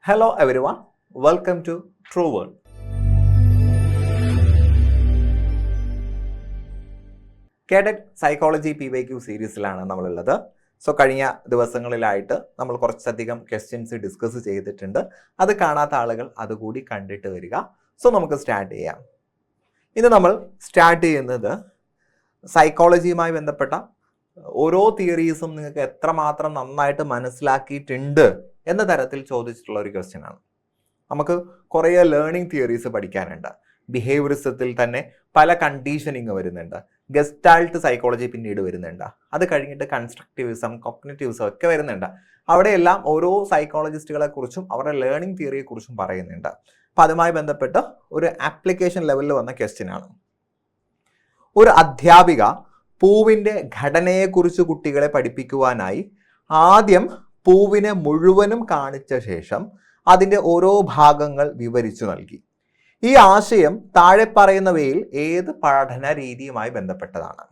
Hello everyone, welcome to True World. Cadet psychology PYQ സീരീസിലാണ് നമ്മളുള്ളത്. കഴിഞ്ഞ ദിവസങ്ങളിലായിട്ട് നമ്മൾ കുറച്ചധികം ക്വസ്റ്റ്യൻസ് ഡിസ്കസ് ചെയ്തിട്ടുണ്ട്. അത് കാണാത്ത ആളുകൾ അതുകൂടി കണ്ടിട്ട് വരിക. നമുക്ക് സ്റ്റാർട്ട് ചെയ്യാം. ഇന്ന് നമ്മൾ സ്റ്റാർട്ട് ചെയ്യുന്നത് സൈക്കോളജിയുമായി ബന്ധപ്പെട്ട ഓരോ തിയറീസും നിങ്ങൾക്ക് എത്രമാത്രം നന്നായിട്ട് മനസ്സിലാക്കിയിട്ടുണ്ട് എന്ന തരത്തിൽ ചോദിച്ചിട്ടുള്ള ഒരു ക്വസ്റ്റ്യൻ ആണ്. നമുക്ക് കുറേ ലേണിംഗ് തിയറീസ് പഠിക്കാനുണ്ട്. ബിഹേവിയറിസത്തിൽ തന്നെ പല കണ്ടീഷനിങ് വരുന്നുണ്ട്. ഗസ്റ്റാൾട്ട് സൈക്കോളജി പിന്നീട് വരുന്നുണ്ട്. അത് കഴിഞ്ഞിട്ട് കൺസ്ട്രക്റ്റിവിസം, കോഗ്നിറ്റിവിസം ഒക്കെ വരുന്നുണ്ട്. അവിടെയെല്ലാം ഓരോ സൈക്കോളജിസ്റ്റുകളെ കുറിച്ചും അവരുടെ ലേണിംഗ് തിയറിയെ കുറിച്ചും പറയുന്നുണ്ട്. അപ്പം അതുമായി ബന്ധപ്പെട്ട് ഒരു ആപ്ലിക്കേഷൻ ലെവലിൽ വന്ന ക്വസ്റ്റ്യൻ ആണ്. ഒരു അധ്യാപിക പൂവിൻ്റെ ഘടനയെക്കുറിച്ച് കുട്ടികളെ പഠിപ്പിക്കുവാനായി ആദ്യം പൂവിനെ മുഴുവനും കാണിച്ച ശേഷം അതിൻ്റെ ഓരോ ഭാഗങ്ങൾ വിവരിച്ചു നൽകി. ഈ ആശയം താഴെ പറയുന്നവയിൽ ഏത് പഠന രീതിയുമായി ബന്ധപ്പെട്ടതാണ്?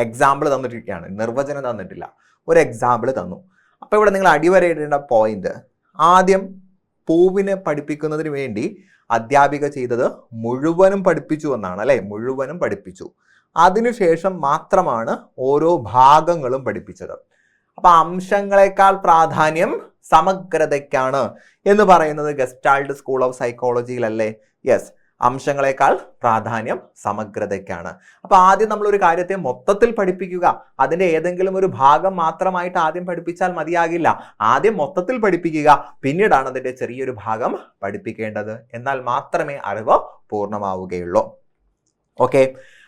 എക്സാമ്പിൾ തന്നിട്ടിരിക്കുകയാണ്, നിർവചനം തന്നിട്ടില്ല, ഒരു എക്സാമ്പിൾ തന്നു. അപ്പോൾ ഇവിടെ നിങ്ങൾ അടിവരയിടേണ്ട പോയിന്റ്, ആദ്യം പൂവിനെ പഠിപ്പിക്കുന്നതിന് വേണ്ടി അധ്യാപിക ചെയ്തത് മുഴുവനും പഠിപ്പിച്ചു എന്നാണ്, അല്ലെ? മുഴുവനും പഠിപ്പിച്ചു. അതിനുശേഷം മാത്രമാണ് ഓരോ ഭാഗങ്ങളും പഠിപ്പിച്ചത്. അപ്പൊ അംശങ്ങളെക്കാൾ പ്രാധാന്യം സമഗ്രതയ്ക്കാണ് എന്ന് പറയുന്നത് ഗസ്റ്റാൾട്ട് സ്കൂൾ ഓഫ് സൈക്കോളജിയിലല്ലേ? യെസ്, അംശങ്ങളെക്കാൾ പ്രാധാന്യം സമഗ്രതയ്ക്കാണ്. അപ്പൊ ആദ്യം നമ്മളൊരു കാര്യത്തെ മൊത്തത്തിൽ പഠിപ്പിക്കുക, അതിന്റെ ഏതെങ്കിലും ഒരു ഭാഗം മാത്രമായിട്ട് ആദ്യം പഠിപ്പിച്ചാൽ മതിയാകില്ല. ആദ്യം മൊത്തത്തിൽ പഠിപ്പിക്കുക, പിന്നീടാണ് അതിന്റെ ചെറിയൊരു ഭാഗം പഠിപ്പിക്കേണ്ടത്. എന്നാൽ മാത്രമേ അറിവ് പൂർണ്ണമാവുകയുള്ളൂ. ഓക്കെ,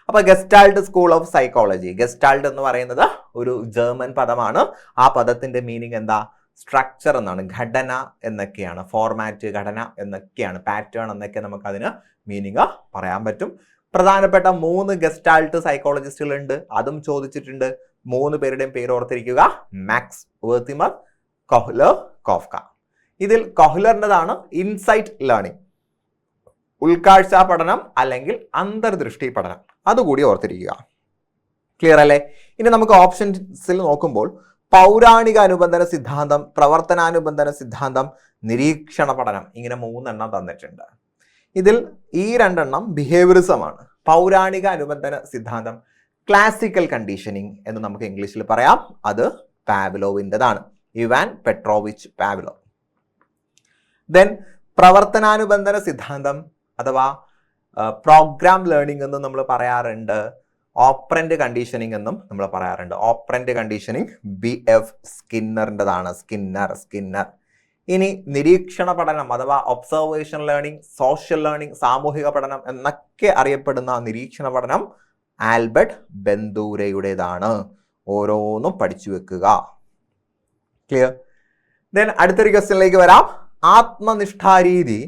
അപ്പൊ gestalt school of psychology, gestalt എന്ന് പറയുന്നത് ഒരു ജർമ്മൻ പദമാണ്. ആ പദത്തിന്റെ മീനിങ് എന്താ? സ്ട്രക്ചർ എന്നാണ്, ഘടന എന്നൊക്കെയാണ്, ഫോർമാറ്റ്, ഘടന എന്നൊക്കെയാണ്, പാറ്റേൺ എന്നൊക്കെ നമുക്ക് അതിന് മീനിങ് പറയാൻ പറ്റും. പ്രധാനപ്പെട്ട 3 ഗസ്റ്റാൾട്ട് സൈക്കോളജിസ്റ്റുകളുണ്ട്, അതും ചോദിച്ചിട്ടുണ്ട്. 3 പേരുടെയും പേര് ഓർത്തിരിക്കുക: മാക്സ് വെർത്തിമർ, കൊഹ്ലർ, കോഫ്ക. ഇതിൽ കൊഹ്ലറിൻ്റെതാണ് ഇൻസൈറ്റ് ലേണിംഗ്, ഉൾക്കാഴ്ച പഠനം അല്ലെങ്കിൽ അന്തർദൃഷ്ടി പഠനം. അതുകൂടി ഓർത്തിരിക്കുക. ക്ലിയർ അല്ലേ? ഇനി നമുക്ക് ഓപ്ഷൻസിൽ നോക്കുമ്പോൾ പൗരാണിക അനുബന്ധന സിദ്ധാന്തം, പ്രവർത്തനാനുബന്ധന സിദ്ധാന്തം, നിരീക്ഷണ പഠനം, ഇങ്ങനെ 3 എണ്ണം തന്നിട്ടുണ്ട്. ഇതിൽ ഈ 2 എണ്ണം ബിഹേവിയറിസമാണ്. പൗരാണിക അനുബന്ധന സിദ്ധാന്തം ക്ലാസിക്കൽ കണ്ടീഷനിങ് എന്ന് നമുക്ക് ഇംഗ്ലീഷിൽ പറയാം. അത് പാവ്ലോവിൻ്റെതാണ്, ഇവാൻ പെട്രോവിച്ച് പാവ്ലോവ്. ദെൻ പ്രവർത്തനാനുബന്ധന സിദ്ധാന്തം അഥവാ പ്രോഗ്രാം ലേണിംഗ് എന്നും നമ്മൾ പറയാറുണ്ട്, ഓപ്പറന്റ് കണ്ടീഷനിങ് എന്നും നമ്മൾ പറയാറുണ്ട്. ഓപ്പറന്റ് കണ്ടീഷനിങ് BF സ്കിന്നറിൻ്റെതാണ്, സ്കിന്നർ. ഇനി നിരീക്ഷണ പഠനം അഥവാ ഒബ്സർവേഷൻ ലേണിംഗ്, സോഷ്യൽ ലേണിംഗ്, സാമൂഹിക പഠനം എന്നൊക്കെ അറിയപ്പെടുന്ന നിരീക്ഷണ പഠനം ആൽബർട്ട് ബന്ദൂരയുടേതാണ്. ഓരോന്നും പഠിച്ചു വെക്കുക. ക്ലിയർ? ദെൻ അടുത്തൊരു ക്വസ്റ്റ്യനിലേക്ക് വരാം. ആത്മനിഷ്ഠാരീതി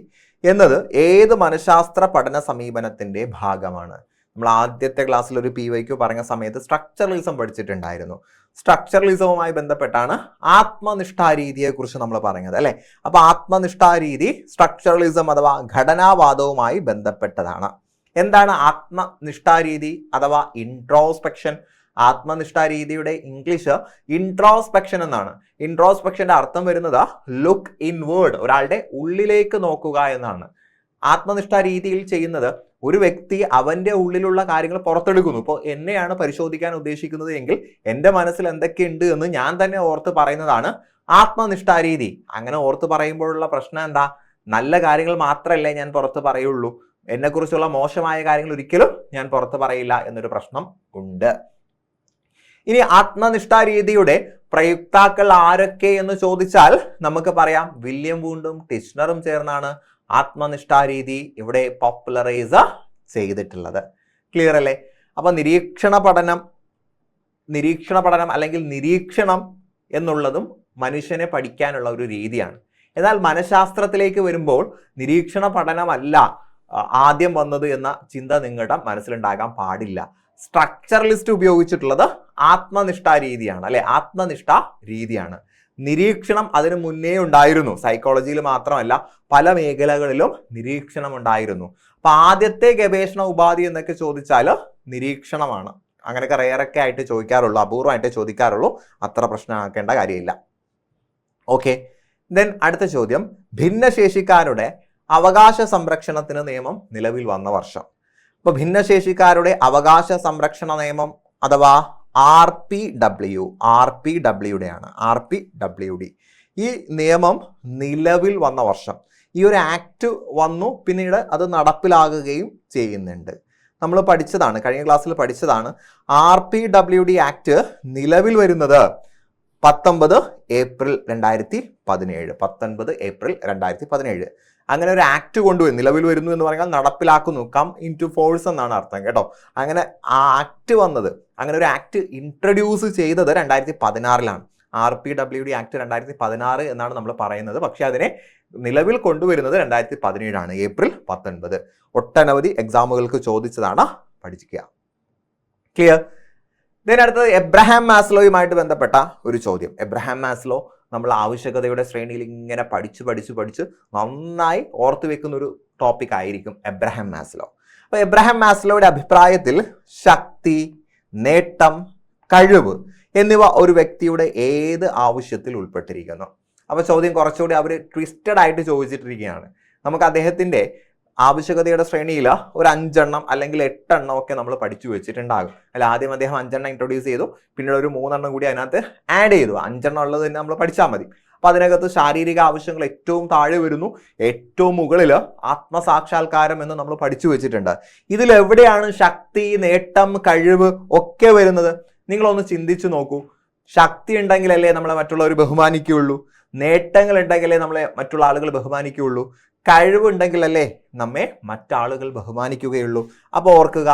എന്നത് ഏത് മനഃശാസ്ത്ര പഠന സമീപനത്തിന്റെ ഭാഗമാണ്? നമ്മൾ ആദ്യത്തെ ക്ലാസ്സിൽ ഒരു PYQ പറഞ്ഞ സമയത്ത് സ്ട്രക്ചറലിസം പഠിച്ചിട്ടുണ്ടായിരുന്നു. സ്ട്രക്ചറലിസവുമായി ബന്ധപ്പെട്ടാണ് ആത്മനിഷ്ഠാരീതിയെ കുറിച്ച് നമ്മൾ പറഞ്ഞത്, അല്ലെ? അപ്പൊ ആത്മനിഷ്ഠാരീതി സ്ട്രക്ചറലിസം അഥവാ ഘടനാവാദവുമായി ബന്ധപ്പെട്ടതാണ്. എന്താണ് ആത്മനിഷ്ഠാരീതി അഥവാ ഇൻട്രോസ്പെക്ഷൻ? ആത്മനിഷ്ഠാരീതിയുടെ ഇംഗ്ലീഷ് ഇൻട്രോസ്പെക്ഷൻ എന്നാണ്. ഇൻട്രോസ്പെക്ഷന്റെ അർത്ഥം വരുന്നത് ലുക്ക് ഇൻവേർഡ്, ഒരാളുടെ ഉള്ളിലേക്ക് നോക്കുക എന്നാണ്. ആത്മനിഷ്ഠാരീതിയിൽ ചെയ്യുന്നത് ഒരു വ്യക്തി അവന്റെ ഉള്ളിലുള്ള കാര്യങ്ങൾ പുറത്തെടുക്കുന്നു. ഇപ്പോൾ എന്നെയാണ് പരിശോധിക്കാൻ ഉദ്ദേശിക്കുന്നത് എങ്കിൽ എൻ്റെ മനസ്സിൽ എന്തൊക്കെയുണ്ട് എന്ന് ഞാൻ തന്നെ ഓർത്ത് പറയുന്നതാണ് ആത്മനിഷ്ഠാരീതി. അങ്ങനെ ഓർത്ത് പറയുമ്പോഴുള്ള പ്രശ്നം എന്താ? നല്ല കാര്യങ്ങൾ മാത്രമല്ലേ ഞാൻ പുറത്ത് പറയുള്ളൂ, എന്നെക്കുറിച്ചുള്ള മോശമായ കാര്യങ്ങൾ ഒരിക്കലും ഞാൻ പുറത്ത് പറയില്ല എന്നൊരു പ്രശ്നം ഉണ്ട്. ഇനി ആത്മനിഷ്ഠാരീതിയുടെ പ്രയുക്താക്കൾ ആരൊക്കെ എന്ന് ചോദിച്ചാൽ നമുക്ക് പറയാം വില്യം വൂണ്ടും ടിച്ച്നറും ചേർന്നാണ് ആത്മനിഷ്ഠാരീതി ഇവിടെ പോപ്പുലറൈസ് ചെയ്തിട്ടുള്ളത്. ക്ലിയർ അല്ലേ? അപ്പൊ നിരീക്ഷണ പഠനം അല്ലെങ്കിൽ നിരീക്ഷണം എന്നുള്ളതും മനുഷ്യനെ പഠിക്കാനുള്ള ഒരു രീതിയാണ്. എന്നാൽ മനഃശാസ്ത്രത്തിലേക്ക് വരുമ്പോൾ നിരീക്ഷണ പഠനമല്ല ആദ്യം വന്നത് എന്ന ചിന്ത നിങ്ങളുടെ മനസ്സിലുണ്ടാകാൻ പാടില്ല. സ്ട്രക്ചറലിസ്റ്റ് ഉപയോഗിച്ചിട്ടുള്ളത് ആത്മനിഷ്ഠാ രീതിയാണ്, അല്ലെ? ആത്മനിഷ്ഠ രീതിയാണ്. നിരീക്ഷണം അതിനു മുന്നേ ഉണ്ടായിരുന്നു. സൈക്കോളജിയിൽ മാത്രമല്ല പല മേഖലകളിലും നിരീക്ഷണം ഉണ്ടായിരുന്നു. അപ്പൊ ആദ്യത്തെ ഗവേഷണ ഉപാധി എന്നൊക്കെ ചോദിച്ചാൽ നിരീക്ഷണമാണ്. അങ്ങനെയൊക്കെ റെയറൊക്കെ ആയിട്ട് ചോദിക്കാറുള്ളൂ, അപൂർവമായിട്ട് ചോദിക്കാറുള്ളൂ. അത്ര പ്രശ്നമാക്കേണ്ട കാര്യമില്ല. ഓക്കെ, ദെൻ അടുത്ത ചോദ്യം, ഭിന്നശേഷിക്കാരുടെ അവകാശ സംരക്ഷണത്തിന് നിയമം നിലവിൽ വന്ന വർഷം. അപ്പൊ ഭിന്നശേഷിക്കാരുടെ അവകാശ സംരക്ഷണ നിയമം അഥവാ RPWD ആണ്. RPWD ഈ നിയമം നിലവിൽ വന്ന വർഷം. ഈ ഒരു ആക്ട് വന്നു, പിന്നീട് അത് നടപ്പിലാകുകയും ചെയ്യുന്നുണ്ട്. നമ്മൾ പഠിച്ചതാണ്, കഴിഞ്ഞ ക്ലാസ്സിൽ പഠിച്ചതാണ്. RPWD ആക്ട് നിലവിൽ വരുന്നത് 19 ഏപ്രിൽ 2017. അങ്ങനെ ഒരു ആക്ട് കൊണ്ടുവരും. നിലവിൽ വരുന്നു എന്ന് പറഞ്ഞാൽ നടപ്പിലാക്കുന്നു, കം ഇൻ ടു ഫോഴ്സ് എന്നാണ് അർത്ഥം കേട്ടോ. അങ്ങനെ ആ ആക്ട് വന്നത്, അങ്ങനെ ഒരു ആക്ട് ഇൻട്രൊഡ്യൂസ് ചെയ്തത് 2016 RPWD ആക്ട് 2016 എന്നാണ് നമ്മൾ പറയുന്നത്. പക്ഷെ അതിനെ നിലവിൽ കൊണ്ടുവരുന്നത് 2017 ഏപ്രിൽ 19. ഒട്ടനവധി എക്സാമുകൾക്ക് ചോദിച്ചതാണ്, പഠിക്കുക. ക്ലിയർ? ഇതിനടുത്തത് എബ്രഹാം മാസ്ലോയുമായിട്ട് ബന്ധപ്പെട്ട ഒരു ചോദ്യം. എബ്രഹാം മാസ്ലോ നമ്മൾ ആവശ്യകതയുടെ ശ്രേണിയിൽ ഇങ്ങനെ പഠിച്ച് നന്നായി ഓർത്തു വെക്കുന്ന ഒരു ടോപ്പിക് ആയിരിക്കും എബ്രഹാം മാസ്ലോ. അപ്പൊ എബ്രഹാം മാസ്ലോയുടെ അഭിപ്രായത്തിൽ ശക്തി, നേട്ടം, കഴിവ് എന്നിവ ഒരു വ്യക്തിയുടെ ഏത് ആവശ്യത്തിൽ ഉൾപ്പെട്ടിരിക്കുന്നു? അപ്പൊ ചോദ്യം കുറച്ചുകൂടി അവർ ട്വിസ്റ്റഡ് ആയിട്ട് ചോദിച്ചിട്ടിരിക്കുകയാണ്. നമുക്ക് അദ്ദേഹത്തിന്റെ ആവശ്യകതയുടെ ശ്രേണിയിൽ ഒരു 5 എണ്ണം അല്ലെങ്കിൽ 8 എണ്ണം ഒക്കെ നമ്മൾ പഠിച്ചു വെച്ചിട്ടുണ്ടാകും. അല്ല, ആദ്യം അദ്ദേഹം 5 എണ്ണം ഇൻട്രൊഡ്യൂസ് ചെയ്തു, പിന്നീട് ഒരു 3 എണ്ണം കൂടി അതിനകത്ത് ആഡ് ചെയ്തു. 5 എണ്ണം ഉള്ളത് തന്നെ നമ്മൾ പഠിച്ചാൽ മതി. അപ്പൊ അതിനകത്ത് ശാരീരിക ആവശ്യങ്ങൾ ഏറ്റവും താഴെ വരുന്നു, ഏറ്റവും മുകളിൽ ആത്മസാക്ഷാത്കാരം എന്ന് നമ്മൾ പഠിച്ചു വെച്ചിട്ടുണ്ട്. ഇതിൽ എവിടെയാണ് ശക്തി, നേട്ടം, കഴിവ് ഒക്കെ വരുന്നത്? നിങ്ങളൊന്ന് ചിന്തിച്ചു നോക്കൂ. ശക്തി ഉണ്ടെങ്കിലല്ലേ നമ്മളെ മറ്റുള്ളവർ ബഹുമാനിക്കുകയുള്ളൂ, നേട്ടങ്ങൾ ഉണ്ടെങ്കിലേ നമ്മളെ മറ്റുള്ള ആളുകൾ ബഹുമാനിക്കുകയുള്ളൂ, കഴിവുണ്ടെങ്കിലല്ലേ നമ്മെ മറ്റാളുകൾ ബഹുമാനിക്കുകയുള്ളൂ. അപ്പോൾ ഓർക്കുക,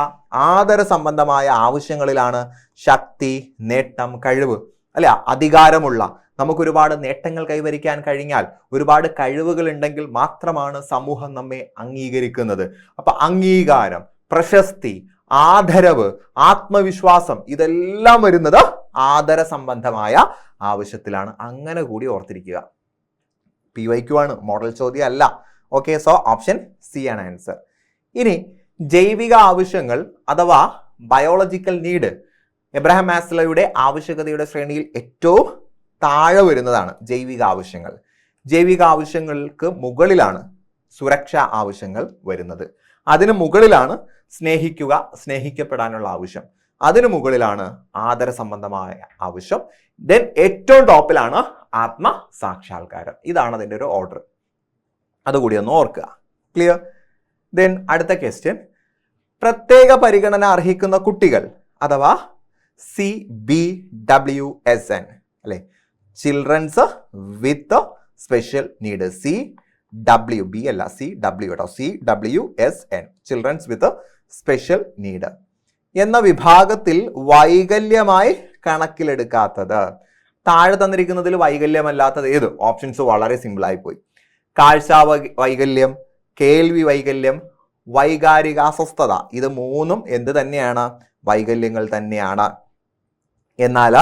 ആദര സംബന്ധമായ ആവശ്യങ്ങളിലാണ് ശക്തി, നേട്ടം, കഴിവ്. അല്ല, അധികാരമുള്ള, നമുക്ക് ഒരുപാട് നേട്ടങ്ങൾ കൈവരിക്കാൻ കഴിഞ്ഞാൽ, ഒരുപാട് കഴിവുകൾ ഉണ്ടെങ്കിൽ മാത്രമാണ് സമൂഹം നമ്മെ അംഗീകരിക്കുന്നത്. അപ്പൊ അംഗീകാരം, പ്രശസ്തി, ആദരവ്, ആത്മവിശ്വാസം ഇതെല്ലാം വരുന്നത് ആദര സംബന്ധമായ ആവശ്യത്തിലാണ്. അങ്ങനെ കൂടി ഓർത്തിരിക്കുക. PYQ ആണ്, മോഡൽ ചോദ്യം അല്ല. ഓക്കെ, സോ ഓപ്ഷൻ സി ആണ് ആൻസർ. ഇനി ജൈവിക ആവശ്യങ്ങൾ അഥവാ ബയോളജിക്കൽ നീഡ് എബ്രഹാം മാസ്ലോയുടെ ആവശ്യകതയുടെ ശ്രേണിയിൽ ഏറ്റവും താഴെ വരുന്നതാണ് ജൈവിക ആവശ്യങ്ങൾ. ജൈവിക ആവശ്യങ്ങൾക്ക് മുകളിലാണ് സുരക്ഷാ ആവശ്യങ്ങൾ വരുന്നത്. അതിന് മുകളിലാണ് സ്നേഹിക്കുക, സ്നേഹിക്കപ്പെടാനുള്ള ആവശ്യം. അതിനു മുകളിലാണ് ആദര സംബന്ധമായ ആവശ്യം. ദെൻ ഏറ്റവും ടോപ്പിലാണ് ആത്മസാക്ഷാത്കാരം. ഇതാണ് അതിൻ്റെ ഒരു ഓർഡർ. അതുകൂടി ഒന്ന് ഓർക്കുക. ക്ലിയർ? ദെൻ അടുത്ത ക്വസ്റ്റ്യൻ, പ്രത്യേക പരിഗണന അർഹിക്കുന്ന കുട്ടികൾ അഥവാ CBWSN അല്ലെ, children's with special need. CWB അല്ല, CW കേട്ടോ, CWSN, children's with special need എന്ന വിഭാഗത്തിൽ വൈകല്യമായി കണക്കിലെടുക്കാത്തത്. താഴെ തന്നിരിക്കുന്നതിൽ വൈകല്യമല്ലാത്തത് ഏത്? ഓപ്ഷൻസ് വളരെ സിമ്പിൾ ആയി പോയി. കാഴ്ച വൈകല്യം, കേൾവി വൈകല്യം, വൈകാരിക അസ്വസ്ഥത, ഇത് മൂന്നും എന്ത് തന്നെയാണ്? വൈകല്യങ്ങൾ തന്നെയാണ്. എന്നാൽ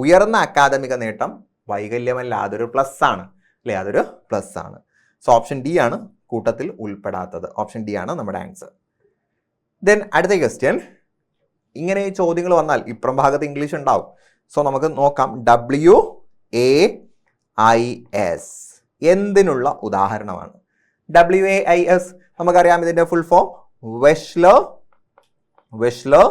ഉയർന്ന അക്കാദമിക നേട്ടം വൈകല്യമല്ല, അതൊരു പ്ലസ് ആണ് അല്ലെ, അതൊരു പ്ലസ് ആണ്. സോ ഓപ്ഷൻ ഡി ആണ് കൂട്ടത്തിൽ ഉൾപ്പെടാത്തത്. ഓപ്ഷൻ ഡി ആണ് നമ്മുടെ ആൻസർ. ദെൻ അടുത്ത ക്വസ്റ്റ്യൻ, ഇങ്ങനെ ചോദ്യങ്ങൾ വന്നാൽ ഇപ്പുറം ഭാഗത്ത് ഇംഗ്ലീഷ് ഉണ്ടാവും. സോ നമുക്ക് നോക്കാം. WAIS എന്തിനുള്ള ഉദാഹരണമാണ്? WAIS നമുക്കറിയാം, ഇതിന്റെ ഫുൾ ഫോം വെഷ്ലർ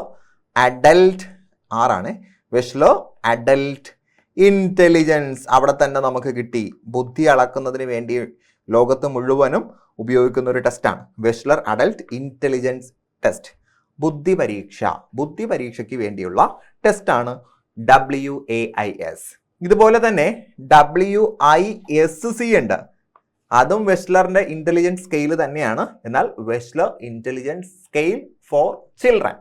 അഡൽട്ട് ആറാണ്, വെഷ്ലർ അഡൽട്ട് ഇന്റലിജൻസ്. അവിടെ തന്നെ നമുക്ക് കിട്ടി. ബുദ്ധി അളക്കുന്നതിന് വേണ്ടി ലോകത്ത് മുഴുവനും ഉപയോഗിക്കുന്ന ഒരു ടെസ്റ്റാണ് വെഷ്ലർ അഡൽട്ട് ഇന്റലിജൻസ് ടെസ്റ്റ്. ബുദ്ധി പരീക്ഷയ്ക്ക് വേണ്ടിയുള്ള ടെസ്റ്റാണ് WAIS. ഇതുപോലെ തന്നെ WISC ഉണ്ട്, അതും വെഷ്ലറിന്റെ ഇന്റലിജൻസ് സ്കെയിൽ തന്നെയാണ്. എന്നാൽ Wechsler intelligence scale for children,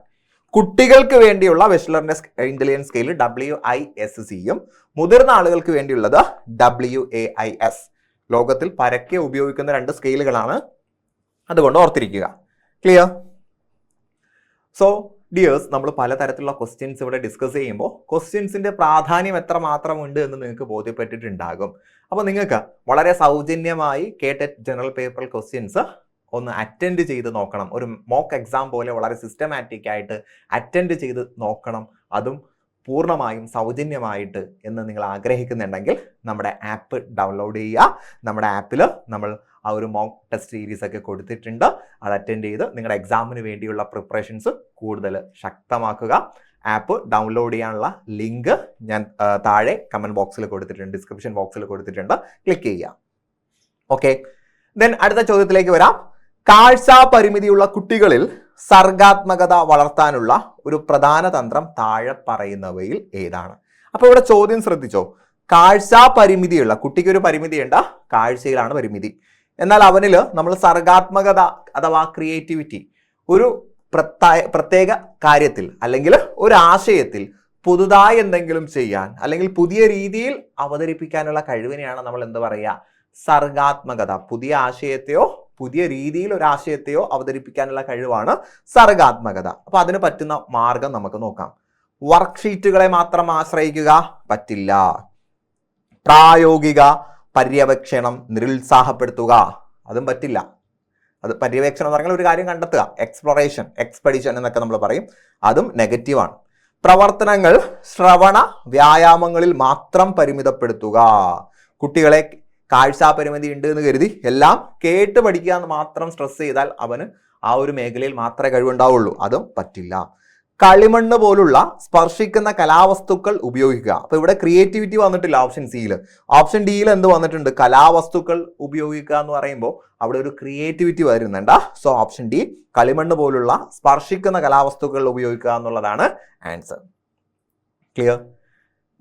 കുട്ടികൾക്ക് വേണ്ടിയുള്ള വെഷ്ലറിന്റെ ഇന്റലിജൻസ് സ്കെയിൽ WISCയും മുതിർന്ന ആളുകൾക്ക് വേണ്ടിയുള്ളത് WAIS. ലോകത്തിൽ പരക്കെ ഉപയോഗിക്കുന്ന 2 സ്കെയിലുകളാണ്, അതുകൊണ്ട് ഓർത്തിരിക്കുക. ക്ലിയർ? സോ ഡിയേഴ്സ്, നമ്മൾ പലതരത്തിലുള്ള ക്വസ്റ്റ്യൻസ് ഇവിടെ ഡിസ്കസ് ചെയ്യുമ്പോൾ ക്വസ്റ്റ്യൻസിന്റെ പ്രാധാന്യം എത്രമാത്രമുണ്ട് എന്ന് നിങ്ങൾക്ക് ബോധ്യപ്പെട്ടിട്ടുണ്ടാകും. അപ്പോൾ നിങ്ങൾക്ക് വളരെ സൗജന്യമായി കേടെറ്റ് ജനറൽ പേപ്പർ ക്വസ്റ്റ്യൻസ് ഒന്ന് അറ്റൻഡ് ചെയ്ത് നോക്കണം. ഒരു മോക്ക് എക്സാം പോലെ വളരെ സിസ്റ്റമാറ്റിക് ആയിട്ട് അറ്റൻഡ് ചെയ്ത് നോക്കണം. അതും പൂർണ്ണമായും സൗജന്യമായിട്ട് എന്ന് നിങ്ങൾ ആഗ്രഹിക്കുന്നുണ്ടെങ്കിൽ നമ്മുടെ ആപ്പ് ഡൗൺലോഡ് ചെയ്യുക. നമ്മുടെ ആപ്പിൽ നമ്മൾ ആ ഒരു മോക്ക് ടെസ്റ്റ് സീരീസ് ഒക്കെ കൊടുത്തിട്ടുണ്ട്. അത് അറ്റൻഡ് ചെയ്ത് നിങ്ങളുടെ എക്സാമിന് വേണ്ടിയുള്ള പ്രിപ്പറേഷൻസ് കൂടുതൽ ശക്തമാക്കുക. ആപ്പ് ഡൗൺലോഡ് ചെയ്യാനുള്ള ലിങ്ക് ഞാൻ താഴെ കമൻറ്റ് ബോക്സിൽ കൊടുത്തിട്ടുണ്ട്, ഡിസ്ക്രിപ്ഷൻ ബോക്സിൽ കൊടുത്തിട്ടുണ്ട്. ക്ലിക്ക് ചെയ്യുക. ഓക്കെ, ദെൻ അടുത്ത ചോദ്യത്തിലേക്ക് വരാം. കാഴ്ച പരിമിതിയുള്ള കുട്ടികളിൽ സർഗാത്മകത വളർത്താനുള്ള ഒരു പ്രധാന തന്ത്രം താഴെ പറയുന്നവയിൽ ഏതാണ്? അപ്പൊ ഇവിടെ ചോദ്യം ശ്രദ്ധിച്ചോ. കാഴ്ച പരിമിതിയുള്ള കുട്ടിക്ക് ഒരു പരിമിതിയുണ്ട്, കാഴ്ചയിലാണ് പരിമിതി. എന്നാൽ അവനിൽ നമ്മൾ സർഗാത്മകത അഥവാ ക്രിയേറ്റിവിറ്റി ഒരു പ്രത്യേക കാര്യത്തിൽ അല്ലെങ്കിൽ ഒരു ആശയത്തിൽ പുതുതായി എന്തെങ്കിലും ചെയ്യാൻ അല്ലെങ്കിൽ പുതിയ രീതിയിൽ അവതരിപ്പിക്കാനുള്ള കഴിവിനെയാണ് നമ്മൾ എന്ത് പറയുക? സർഗാത്മകത. പുതിയ ആശയത്തെയോ പുതിയ രീതിയിൽ ഒരു ആശയത്തെയോ അവതരിപ്പിക്കാനുള്ള കഴിവാണ് സർഗാത്മകത. അപ്പൊ അതിന് പറ്റുന്ന മാർഗം നമുക്ക് നോക്കാം. വർക്ക്ഷീറ്റുകളെ മാത്രം ആശ്രയിക്കുക പറ്റില്ല. പ്രായോഗിക പര്യവേക്ഷണം നിരുത്സാഹപ്പെടുത്തുക അതും പറ്റില്ല. അത് പര്യവേക്ഷണം എന്ന് പറഞ്ഞാൽ ഒരു കാര്യം കണ്ടെത്തുക, എക്സ്പ്ലോറേഷൻ, എക്സ്പെഡിഷൻ എന്നൊക്കെ നമ്മൾ പറയും, അതും നെഗറ്റീവാണ്. പ്രവർത്തനങ്ങൾ ശ്രവണ വ്യായാമങ്ങളിൽ മാത്രം പരിമിതപ്പെടുത്തുക. കുട്ടികളെ കാഴ്ചാ പരിമിതി ഉണ്ട് എന്ന് കരുതി എല്ലാം കേട്ട് പഠിക്കുക എന്ന് മാത്രം സ്ട്രെസ് ചെയ്താൽ അവന് ആ ഒരു മേഖലയിൽ മാത്രമേ കഴിവുണ്ടാവുള്ളൂ, അതും പറ്റില്ല. കളിമണ്ണ് പോലുള്ള സ്പർശിക്കുന്ന കലാവസ്തുക്കൾ ഉപയോഗിക്കുക. അപ്പൊ ഇവിടെ ക്രിയേറ്റിവിറ്റി വന്നിട്ടില്ല ഓപ്ഷൻ സിയിൽ. ഓപ്ഷൻ ഡിയിൽ എന്ത് വന്നിട്ടുണ്ട്? കലാവസ്തുക്കൾ ഉപയോഗിക്കുക എന്ന് പറയുമ്പോൾ അവിടെ ഒരു ക്രിയേറ്റിവിറ്റി വരുന്നുണ്ട്. സോ ഓപ്ഷൻ ഡി, കളിമണ്ണ് പോലുള്ള സ്പർശിക്കുന്ന കലാവസ്തുക്കൾ ഉപയോഗിക്കുക എന്നുള്ളതാണ് ആൻസർ. ക്ലിയർ?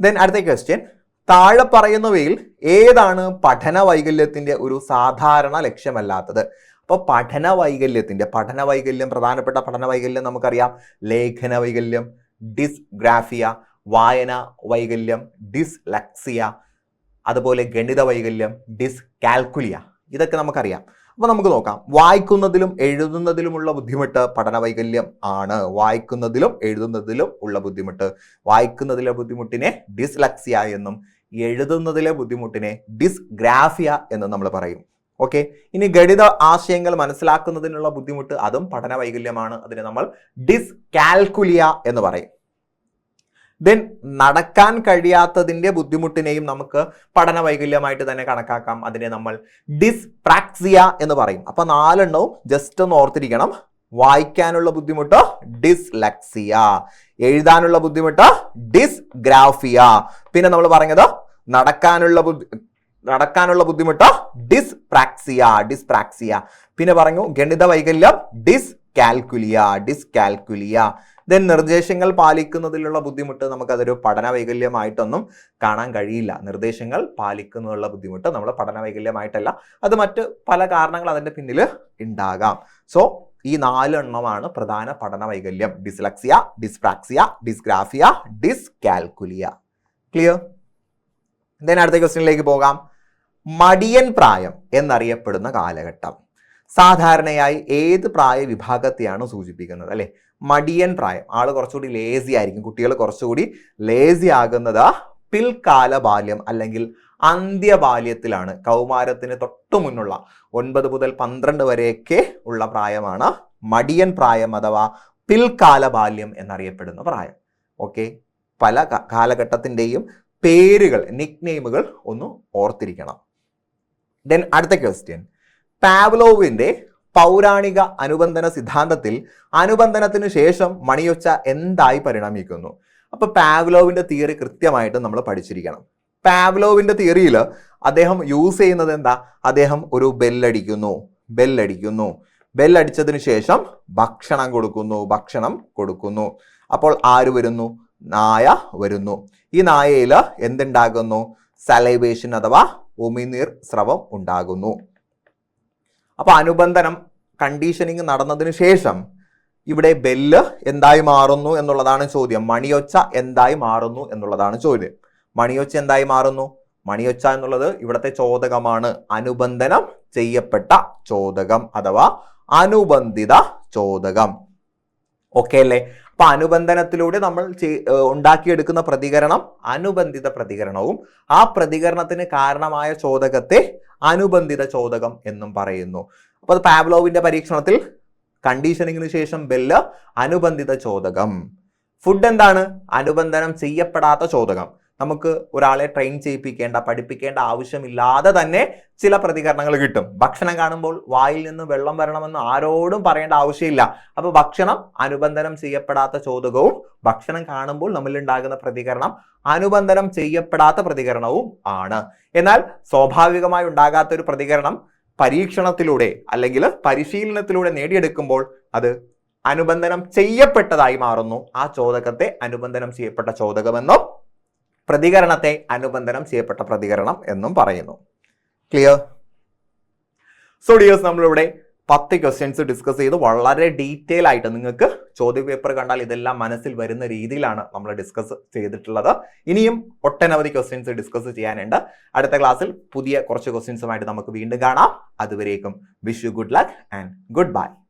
ദെൻ അടുത്ത ക്വസ്റ്റ്യൻ. താഴെ പറയുന്നവയിൽ ഏതാണ് പഠന വൈകല്യത്തിന്റെ ഒരു സാധാരണ ലക്ഷ്യമല്ലാത്തത്? അപ്പോൾ പഠന വൈകല്യം, പ്രധാനപ്പെട്ട പഠന വൈകല്യം നമുക്കറിയാം. ലേഖന വൈകല്യം, ഡിസ്ഗ്രാഫിയ, വായന വൈകല്യം, ഡിസ്ലെക്സിയ, അതുപോലെ ഗണിത വൈകല്യം, ഡിസ്കാൽക്കുലിയ, ഇതൊക്കെ നമുക്കറിയാം. അപ്പൊ നമുക്ക് നോക്കാം. വായിക്കുന്നതിലും എഴുതുന്നതിലുമുള്ള ബുദ്ധിമുട്ട് പഠന വൈകല്യം ആണ്. വായിക്കുന്നതിലും എഴുതുന്നതിലും ഉള്ള ബുദ്ധിമുട്ട്. വായിക്കുന്നതിലെ ബുദ്ധിമുട്ടിനെ ഡിസ്ലെക്സിയ എന്നും എഴുതുന്നതിലെ ബുദ്ധിമുട്ടിനെ ഡിസ്ഗ്രാഫിയ എന്നും നമ്മൾ പറയും. ഓക്കെ, ഇനി ഗണിത ആശയങ്ങൾ മനസ്സിലാക്കുന്നതിനുള്ള ബുദ്ധിമുട്ട് അതും പഠന വൈകല്യമാണ്. അതിനെ നമ്മൾ ഡിസ്കാൽക്കുലിയ എന്ന് പറയും. ദെൻ നടക്കാൻ കഴിയാത്തതിന്റെ ബുദ്ധിമുട്ടിനെയും നമുക്ക് പഠന വൈകല്യമായിട്ട് തന്നെ കണക്കാക്കാം. അതിനെ നമ്മൾ ഡിസ്പ്രാക്സിയ എന്ന് പറയും. അപ്പൊ 4 എണ്ണവും ജസ്റ്റ് ഒന്ന് ഓർത്തിരിക്കണം. വായിക്കാനുള്ള ബുദ്ധിമുട്ട് ഡിസ്ലെക്സിയ, എഴുതാനുള്ള ബുദ്ധിമുട്ട് ഡിസ്ഗ്രാഫിയ, പിന്നെ നമ്മൾ പറഞ്ഞത് നടക്കാനുള്ള ബുദ്ധിമുട്ട് ഡിസ്പ്രാക്സിയ, പിന്നെ പറഞ്ഞു ഗണിത വൈകല്യം ഡിസ്കാൽക്കുലിയ. ദെൻ നിർദ്ദേശങ്ങൾ പാലിക്കുന്നതിലുള്ള ബുദ്ധിമുട്ട് നമുക്കതൊരു പഠന വൈകല്യമായിട്ടൊന്നും കാണാൻ കഴിയില്ല. നിർദ്ദേശങ്ങൾ പാലിക്കുന്നതിനുള്ള ബുദ്ധിമുട്ട് നമ്മൾ പഠന വൈകല്യമായിട്ടല്ല, അത് മറ്റ് പല കാരണങ്ങൾ അതിന്റെ പിന്നിൽ ഉണ്ടാകാം. സോ ഈ 4 എണ്ണമാണ് പ്രധാന പഠന വൈകല്യം: dyslexia, dyspraxia, dysgraphia, dyscalculia. Clear? Then അടുത്ത ക്വസ്റ്റ്യനിലേക്ക് പോകാം. മടിയൻ പ്രായം എന്നറിയപ്പെടുന്ന കാലഘട്ടം സാധാരണയായി ഏത് പ്രായ വിഭാഗത്തെയാണ് സൂചിപ്പിക്കുന്നത്? അല്ലെ, മടിയൻ പ്രായം, ആള് കുറച്ചുകൂടി ലേസി ആയിരിക്കും. കുട്ടികൾ കുറച്ചുകൂടി ലേസി ആകുന്നത് പിൽക്കാല ബാല്യം അല്ലെങ്കിൽ അന്ത്യബാല്യത്തിലാണ്. കൗമാരത്തിന് തൊട്ടു മുന്നുള്ള 9 മുതൽ 12 വരെയൊക്കെ ഉള്ള പ്രായമാണ് മടിയൻ പ്രായം അഥവാ പിൽക്കാല ബാല്യം എന്നറിയപ്പെടുന്ന പ്രായം. ഓക്കെ, പല കാലഘട്ടത്തിന്റെയും പേരുകൾ, നിക്നെയിമുകൾ ഒന്ന് ഓർത്തിരിക്കണം. ദെൻ അടുത്ത ക്വസ്റ്റ്യൻ. പാവ്ലോവിന്റെ പൗരാണിക അനുബന്ധന സിദ്ധാന്തത്തിൽ അനുബന്ധനത്തിന് ശേഷം മണിയൊച്ച എന്തായി പരിണമിക്കുന്നു? അപ്പൊ പാവ്ലോവിന്റെ തിയറി കൃത്യമായിട്ട് നമ്മൾ പഠിച്ചിരിക്കണം. പാവ്ലോവിന്റെ തിയറിയിൽ അദ്ദേഹം യൂസ് ചെയ്യുന്നത് എന്താ? അദ്ദേഹം ഒരു ബെല്ലടിക്കുന്നു. ബെല്ലടിച്ചതിന് ശേഷം ഭക്ഷണം കൊടുക്കുന്നു. അപ്പോൾ ആര് വരുന്നു? നായ വരുന്നു. ഈ നായയിൽ എന്തുണ്ടാകുന്നു? സലൈവേഷൻ അഥവാ ഉമിനീർ സ്രവം ഉണ്ടാകുന്നു. അപ്പൊ അനുബന്ധനം, കണ്ടീഷനിങ് നടന്നതിന് ശേഷം ഇവിടെ ബെല്ല് എന്തായി മാറുന്നു എന്നുള്ളതാണ് ചോദ്യം. മണിയൊച്ച എന്തായി മാറുന്നു എന്നുള്ളതാണ് ചോദ്യം. മണിയൊച്ച എന്തായി മാറുന്നു? മണിയൊച്ച എന്നുള്ളത് ഇവിടുത്തെ ചോദകമാണ്. അനുബന്ധനം ചെയ്യപ്പെട്ട ചോദകം അഥവാ അനുബന്ധിത ചോദകം. ഓക്കെ അല്ലേ? അപ്പൊ അനുബന്ധനത്തിലൂടെ നമ്മൾ ഉണ്ടാക്കിയെടുക്കുന്ന പ്രതികരണം അനുബന്ധിത പ്രതികരണവും ആ പ്രതികരണത്തിന് കാരണമായ ചോദകത്തെ അനുബന്ധിത ചോദകം എന്നും പറയുന്നു. അപ്പൊ അത് പാവ്ലോവിന്റെ പരീക്ഷണത്തിൽ കണ്ടീഷനിങ്ങിന് ശേഷം ബെല്ല് അനുബന്ധിത ചോദകം, ഫുഡ് എന്താണ്? അനുബന്ധനം ചെയ്യപ്പെടാത്ത ചോദകം. നമുക്ക് ഒരാളെ ട്രെയിൻ ചെയ്യിപ്പിക്കേണ്ട, പഠിപ്പിക്കേണ്ട ആവശ്യമില്ലാതെ തന്നെ ചില പ്രതികരണങ്ങൾ കിട്ടും. ഭക്ഷണം കാണുമ്പോൾ വായിൽ നിന്ന് വെള്ളം വരണമെന്ന് ആരോടും പറയേണ്ട ആവശ്യമില്ല. അപ്പൊ ഭക്ഷണം അനുബന്ധനം ചെയ്യപ്പെടാത്ത ചോദകവും ഭക്ഷണം കാണുമ്പോൾ നമ്മളുണ്ടാകുന്ന പ്രതികരണം അനുബന്ധനം ചെയ്യപ്പെടാത്ത പ്രതികരണവും ആണ്. എന്നാൽ സ്വാഭാവികമായി ഉണ്ടാകാത്ത ഒരു പ്രതികരണം പരീക്ഷണത്തിലൂടെ അല്ലെങ്കിൽ പരിശീലനത്തിലൂടെ നേടിയെടുക്കുമ്പോൾ അത് അനുബന്ധനം ചെയ്യപ്പെട്ടതായി മാറുന്നു. ആ ചോദകത്തെ അനുബന്ധനം ചെയ്യപ്പെട്ട ചോദകമെന്നും പ്രതികരണത്തെ അനുബന്ധനം ചെയ്യപ്പെട്ട പ്രതികരണം എന്നും പറയുന്നു. ക്ലിയർ? സോ ഡിയേഴ്സ്, നമ്മളിവിടെ 10 ക്വസ്റ്റ്യൻസ് ഡിസ്കസ് ചെയ്ത് വളരെ ഡീറ്റെയിൽ ആയിട്ട് നിങ്ങൾക്ക് ചോദ്യ പേപ്പർ കണ്ടാൽ ഇതെല്ലാം മനസ്സിൽ വരുന്ന രീതിയിലാണ് നമ്മൾ ഡിസ്കസ് ചെയ്തിട്ടുള്ളത്. ഇനിയും ഒട്ടനവധി ക്വസ്റ്റ്യൻസ് ഡിസ്കസ് ചെയ്യാനുണ്ട്. അടുത്ത ക്ലാസ്സിൽ പുതിയ കുറച്ച് ക്വസ്റ്റ്യൻസുമായിട്ട് നമുക്ക് വീണ്ടും കാണാം. അതുവരേക്കും wish you good luck and good bye.